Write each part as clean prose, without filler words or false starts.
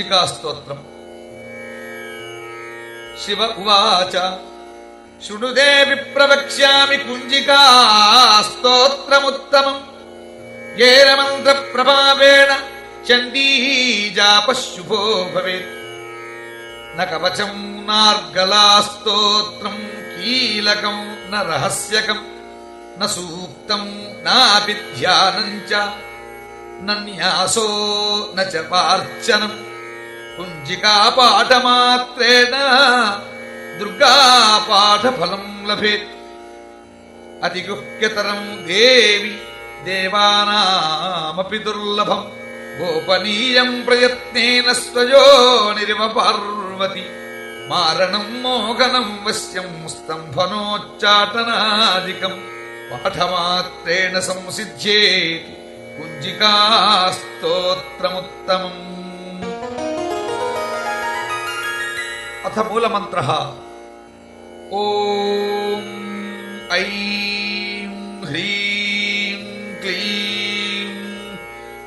कुञ्जिकास्तोत्रम्। शिव उवाच शृणुते विप्रवक्ष्यामि कुञ्जिकास्तोत्रमुत्तमम्। येन मन्त्रप्रभावेण चण्डी जापः शुभो भवेत्। न कवचम् नार्गलास्तोत्रम् कीलकम् न रहस्यकम् न सूक्तम् नापि ध्यानम् च न न्यासो न च पार्चनम्। कुञ्जिकापाठमात्रेण दुर्गापाठफलम् लभेत्। अतिगुह्यतरम् देवि देवानामपि दुर्लभम्। गोपनीयम् प्रयत्नेन स्वयोनिरिव पार्वती। मारणम् मोहनम् वश्यम् स्तम्भनोच्चाटनादिकम् पाठमात्रेण संसिद्ध्येति कुञ्जिकास्तोत्रमुत्तमम्। अथ मूलमन्त्रः। ॐ ऐं ह्रीं क्लीं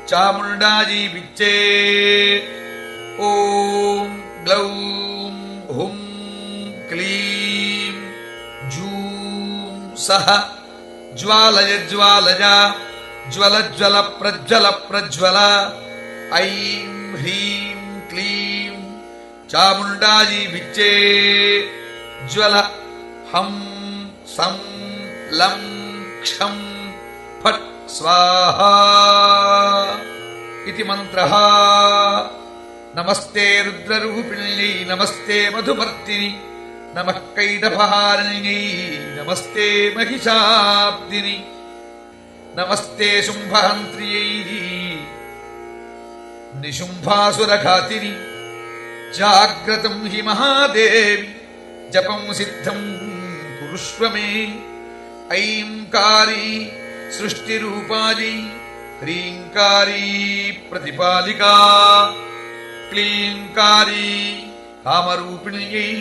चामुण्डायै विच्चे। ॐ ग्लौं हुं क्लीं जूं सः ज्वालय ज्वालय ज्वल ज्वल प्रज्वल प्रज्वल। ऐं ह्रीं क्लीं चामुण्डायै विच्चे। ज्वल हं सं लं क्षं फट् स्वाहा इति मन्त्रः। नमस्ते रुद्ररूपिण्यै नमस्ते मधुमर्दिनि नमः कैटभहारिण्यै नमस्ते महिषाब्दिनि नमस्ते शुम्भहन्त्र्यै निशुम्भासुरघातिनि। जाग्रतं हि महादेवी जपं सिद्धं कुरुष्व मे। ऐंकारी सृष्टिरूपायै ह्रींकारी प्रतिपालिका। क्लींकारी कामरूपिण्यै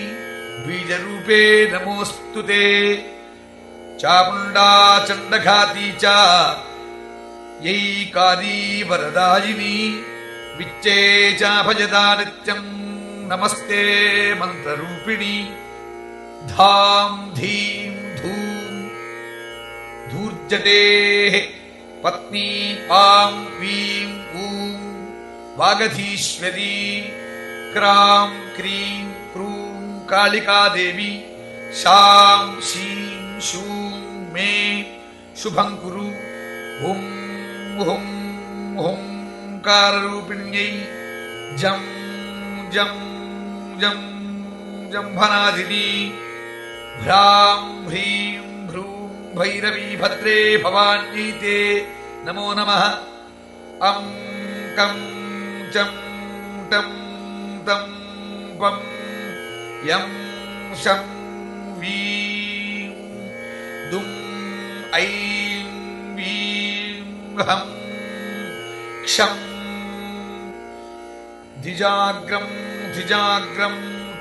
बीजरूपे नमोऽस्तुते। चामुण्डा चण्डघाती च यैकारी वरदायिनी। विच्चे च भजदा नित्यम् नमस्ते मन्त्ररूपिणी। धां धीं धूं धूर्जटेः पत्नी आं वीं ऊं वागधीश्वरी। क्रां क्रीं क्रूं कालिका देवी। शां शीं शूं मे शुभं कुरु। हुं हुं हुंकाररूपिण्यै जं जं जं जम्भनादिनी। भ्रां ह्रीं भ्रूं भैरवी भद्रे भवान्यै ते नमो नमः। अं कं चं टं तं पं यं शं वीं दुं ऐं वीं हं क्षं। द्विजाग्रं द्विजाग्रं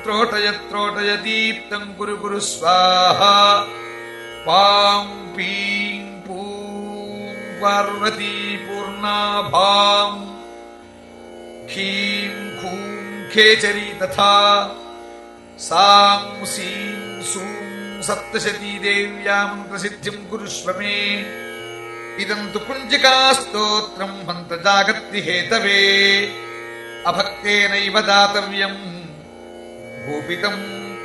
त्रोटय त्रोटय दीप्तं कुरु कुरु स्वाहा। पां पीं पूं पार्वती पूर्णाभां। खीं खूं खेचरी तथा। सां सीं सूं सप्तशती देव्या मन्त्रसिद्धिं कुरुष्व मे। इदं तु कुञ्जिकास्तोत्रं मन्त्रजागर्ति हेतवे। अभक्तेनैव दातव्यम् गोपितं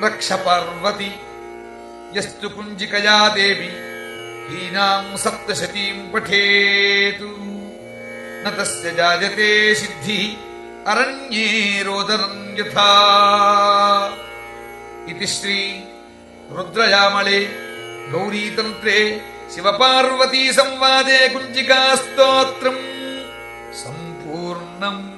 रक्ष पार्वती। यस्तु कुञ्जिकया देवी हीनां सप्तशतीं पठेतु न तस्य जायते सिद्धिः अरण्ये रोदनं यथा। इति श्री रुद्रयामले गौरीतन्त्रे शिवपार्वती संवादे कुञ्जिकास्तोत्रम् सम्पूर्णम्।